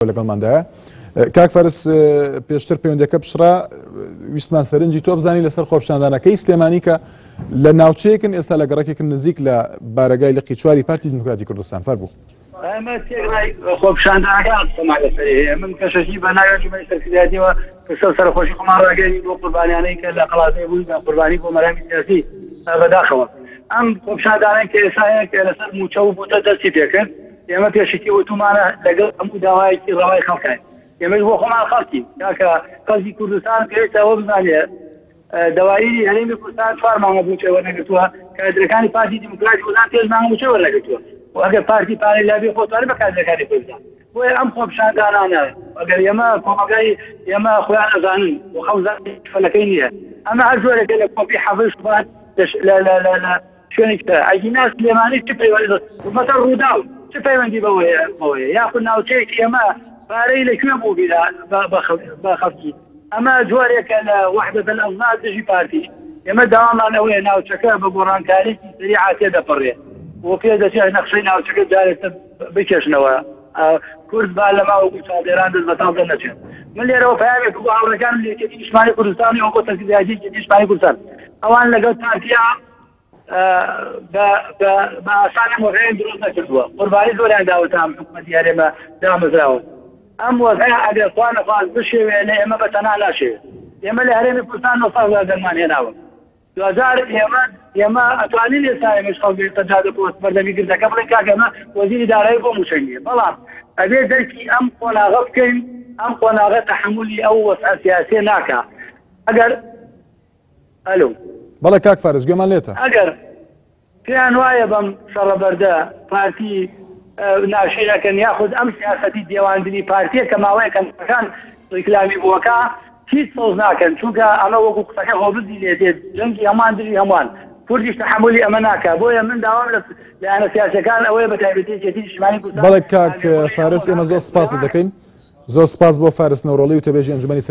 لەگەڵماندایە کاک فارس پێشتر پەیوەندیەکە بشڕا ویستمان سەرنجی تۆ بزانی لەسەر خۆپیشاندانەکەی سلێمانی کە لە ناوچەیەکن ئێستا لە گەڕەکێکن نزیک لە بارگای لقی چواری پارتی دموکراتی کوردستان فەربوو. خۆپیشاندانەکان قسەمان لەسەر هەیە من کەشەشی بە ناوی جومەی سەرکردایەتیەوە کەسە سەرخۆشی خۆمان ڕاگەیاندین بۆ قوربانیانەی کە لە قەڵاتێ بووین بە قوربانی بۆ مەرامی سیاسی بەداخەوە ئەم خۆپیشاندانەی کە ئێستا هەیە کە لەسەر موچە و بوتە دەستی پێکرد ئێمە پێشکی وتومانە لەگەڵ هەموو داوایەکی ڕاوای خەڵکان ئێمەش بۆ خۆمان خەڵکی کاکە قەزی کوردستان پێویستەوە بزانێت دەوایی هەرێمی کوردستان 4 مانگە موچە وەرنەگرتووە کادرەکانی پارتی دیموکراتی کوردستان 5 مانگە موچە وەرنەگرتووە و ئەگەر پارتی پارەی لابێ خۆتوانێت بە کادرەکانی کوردستان بۆیە ئەم خۆپیشاندانانە ئەگەر ئێمە کۆمەگای ئێمە خۆیان ئەزانن و خەوزانی فەلەکەی نییە ئەمە هەر جۆرێکە لە کۆپی حەڤڵ شوبان لە شوێنێک شوێنی سلێمانی چ پەیوەندی حکومەتە ڕووداو چ پەیوەندی بەوەیە یاخود ناوچەیەکی ئێمە پارەی لەکوێ بوو بیدا بە خەڵکی ئەمە جۆرێکە لە وحدەت الأوزاع دژی پارتی ئێمە داوامان ئەوەیە ناوچەکە بە گۆڕانکاریی سریعا تێدەپەڕێ و پێ دەچێت نەخشەی ناوچەکە جارێک بکێشنەوە کورد با لەما وەکو چاودێران دەست بەتاڵ دەنەچێت من لێرەوە پەیامێک بۆ هاوڕێکانم لە یەکێتی نیشتمانی کوردستانی وەکو تەنقیدیاتی یەکێتی نیشتمانی کوردستان ئەوان لەگەڵ پارتیا بە ئاسانی وەزعیان دروست نەکردووە قوربانی زۆریان داوەتە ئەم حکومەتی هەرێمە دامەزراوە ئەم وەزعە ئەگەر خوا نەخواست بشێوێ لە ئێمە بەتەنها ناشێوێت ئێمە لە هەرێمی کوردستان 900 دەرمان هێناوە 2000 ئێمە ئەتوانین ئێستا ئێمەش خەڵکی تەجادە بۆ بەردەمی گردەکە بڵێن کاکە ئەمە وەزیری دارایی بۆ موچەنگیە بەڵام ئەبێ دەرکی ئەم قۆناغە بکەین ئەم قۆناغە تەحمولی ئەو وەسعە سیاسیە ناکا ئەگەر ئەلو بەڵێ کاک فارس گوێمان لێتە ئەگەر پێیان وایە بەم شەڕەبەردە پارتی ناشرەکەن یاخود ئەم سیاسەتی دێواندنی پارتیە کە ماوەیە کەمەکان ڕیکلامی بووەکە هیچ سەوز ناکەن چونکە ئەمە وەکو قسەکە هۆبزی لێ دێت جەنگی هەمان دژی هەمووان کوردیش تەحمولی ئەمە ناکە بۆیە من داوام لە لایەنە سیاسەکان ئەوەیە بە تایبەتی یەکێتی نیشتمانی کوردستان بەڵێ کاک فارس ئێمە زۆر سپاس دەکەین زۆر سپاس بۆ فارس نەوڕۆڵی و تەبێژی ئەنجومەنی